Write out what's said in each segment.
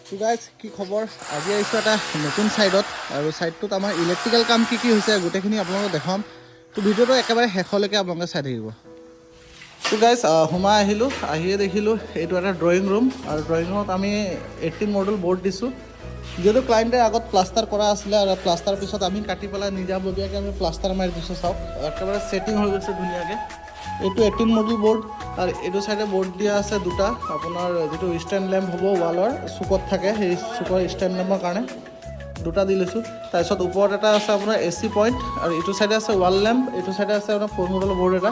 তো গাইজ কি খবৰ আজি আহিছোঁ এটা নতুন ছাইডত আৰু ছাইডটোত আমাৰ ইলেক্ট্ৰিকেল কাম কি হৈছে গোটেইখিনি আপোনালোকক দেখাম তো ভিডিঅ'টো একেবাৰে শেষলৈকে আপোনালোকে চাই থাকিব তো গাইজ সোমাই আহিলোঁ আহিয়ে দেখিলোঁ এইটো এটা ড্ৰয়িং ৰুম আৰু ড্ৰয়িং ৰুমত আমি 18 মডেল বৰ্ড দিছোঁ যিহেতু ক্লাইণ্টে আগত প্লাষ্টাৰ কৰা আছিলে আৰু প্লাষ্টাৰ পিছত আমি কাটি পেলাই নিজাববীয়াকৈ আমি প্লাষ্টাৰ মাৰি দিছোঁ চাওক একেবাৰে ছেটিং হৈ গৈছে ধুনীয়াকৈ এইটো 18 মডেল বৰ্ড আৰু এইটো চাইডে বৰ্ড দিয়া আছে দুটা আপোনাৰ যিটো ষ্টেণ্ড লেম্প হ'ব ৱালৰ চুকত থাকে সেই চুকৰ ষ্টেণ্ড লেম্পৰ কাৰণে দুটা দি লৈছোঁ তাৰপিছত ওপৰত এটা আছে আপোনাৰ AC পইণ্ট আৰু এইটো চাইডে আছে ৱাল লেম্প এইটো চাইডে আছে আপোনাৰ 4 মডেল বৰ্ড এটা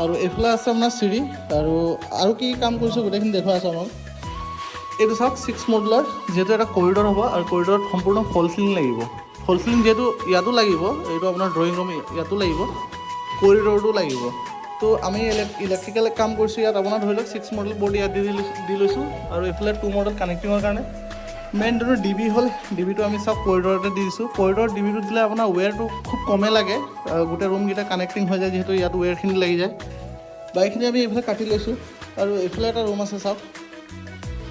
আৰু এইফালে আছে আপোনাৰ চিৰি আৰু কি কাম কৰিছোঁ গোটেইখিনি দেখুৱাই আছোঁ আমাক এইটো চাওক 6 মডেলৰ যিহেতু এটা কৰিডৰ হ'ব আৰু কৰিডৰত সম্পূৰ্ণ ফল চিলিং লাগিব ফল চিলিং যিহেতু ইয়াতো লাগিব এইটো আপোনাৰ ড্ৰয়িং ৰুম ইয়াতো লাগিব কৰিডৰটো লাগিব তো আমি ইলেক্ট্ৰিকেল কাম কৰিছোঁ ইয়াত আপোনাৰ ধৰি লওক 6 মডেল বৰ্ড ইয়াত দি লৈছোঁ আৰু এইফালে 2 মডেল কানেক্টিঙৰ কাৰণে মেইন যোনটো ডিবি হ'ল ডিবিটো আমি চাওক কৰিডৰতে দি দিছোঁ কৰিডৰ ডিবিটো দিলে আপোনাৰ ৱেৰটো খুব কমে লাগে গোটেই ৰুমকেইটা কানেক্টিং হৈ যায় যিহেতু ইয়াত ৱেৰখিনি লাগি যায় বাইকখিনি আমি এইফালে কাটি লৈছোঁ আৰু এইফালে এটা ৰুম আছে চাওক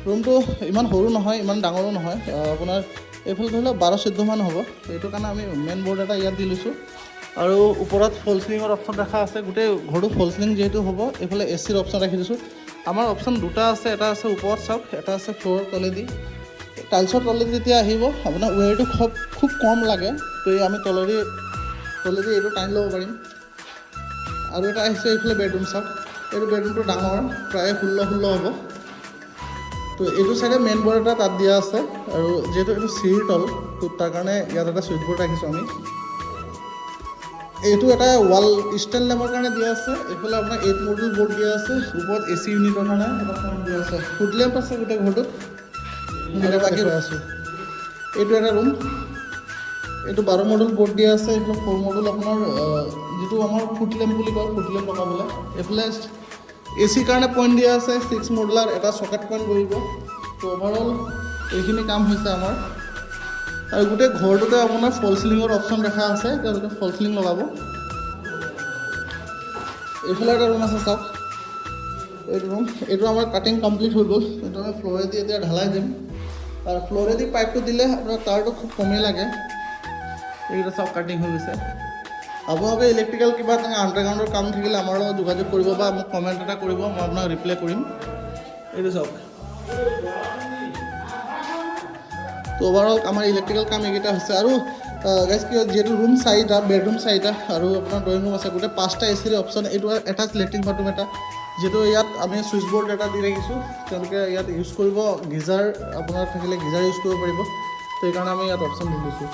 ৰুমটো ইমান সৰু নহয় ইমান ডাঙৰো নহয় আপোনাৰ এইফালে ধৰি লওক 12-14 মান হ'ব সেইটো কাৰণে আমি মেইন বৰ্ড এটা ইয়াত দি লৈছোঁ আৰু ওপৰত ফল চিলিঙৰ অপশ্যন ৰাখা আছে গোটেই ঘৰটো ফল চিলিং যিহেতু হ'ব এইফালে ACৰ অপশ্যন ৰাখি দিছোঁ আমাৰ অপশ্যন দুটা আছে এটা আছে ওপৰত চাওক এটা আছে ফ্ল'ৰৰ তলেদি টাইলছৰ তলেদি যেতিয়া আহিব আপোনাৰ ৱেৰটো খুব কম লাগে তো আমি তলেদি এইটো টানি ল'ব পাৰিম আৰু এটা আহিছে এইফালে বেডৰুম চাওক এইটো বেডৰুমটো ডাঙৰ প্ৰায় 16 হ'ব তো এইটো চাইডে মেইন বৰ্ড এটা তাত দিয়া আছে আৰু যিহেতু এইটো চিৰিৰ তল তো তাৰ কাৰণে ইয়াত এটা চুইচ বৰ্ড ৰাখিছোঁ আমি এইটো এটা ৱাল ষ্টেণ্ড লেম্পৰ কাৰণে দিয়া আছে এইফালে আপোনাৰ 8 মডেল বৰ্ড দিয়া আছে ওপৰত AC ইউনিটৰ কাৰণে এটা ফেন দিয়া আছে ফুড লেম্প আছে গোটেই ঘৰটোত আৰু বাকী আছোঁ এইটো এটা ৰুম এইটো 12 মডেল বৰ্ড দিয়া আছে এইটো 4 মডেল আপোনাৰ যিটো আমাৰ ফুড লেম্প বুলি কয় ফুড লেম্প লগাবলৈ এইফালে ACৰ কাৰণে পইণ্ট দিয়া আছে 6 মডেলাৰ এটা চকেট পইণ্ট বহিব তো অভাৰঅল এইখিনি কাম হৈছে আমাৰ আৰু গোটেই ঘৰটোতে আপোনাৰ ফল চিলিঙৰ অপশ্যন দেখা আছে তেওঁলোকে ফল চিলিং লগাব এইফালে এটা ৰুম আছে চাওক এইটো ৰুম এইটো আমাৰ কাটিং কমপ্লিট হৈ গ'ল এইটো আমি ফ্ল'ৰেদি এতিয়া ঢালাই দিম আৰু ফ্ল'ৰেদি পাইপটো দিলে আপোনাৰ তাৰটো খুব কমেই লাগে এইকেইটা চাওক কাটিং হৈ গৈছে আপোনালোকে ইলেক্ট্ৰিকেল কিবা আণ্ডাৰগ্ৰাউণ্ডৰ কাম থাকিলে আমাৰ লগত যোগাযোগ কৰিব বা মোক কমেণ্ট এটা কৰিব মই আপোনাক ৰিপ্লাই কৰিম এইটো চাওক তো অভাৰঅল আমাৰ ইলেক্ট্ৰিকেল কাম এইকেইটা হৈছে আৰু গাইজ কি যিহেতু ৰুম 4টা বেডৰুম 4টা আৰু আপোনাৰ ড্ৰয়িং ৰুম আছে গোটেই 5টা ACৰ অপশ্যন এইটো এটাচ লেট্ৰিন বাথৰুম এটা যিহেতু ইয়াত আমি চুইচ বৰ্ড এটা দি ৰাখিছোঁ তেওঁলোকে ইয়াত ইউজ কৰিব গিজাৰ আপোনাৰ থাকিলে গিজাৰ ইউজ কৰিব পাৰিব তো সেইকাৰণে আমি ইয়াত অপশ্যন দি দিছোঁ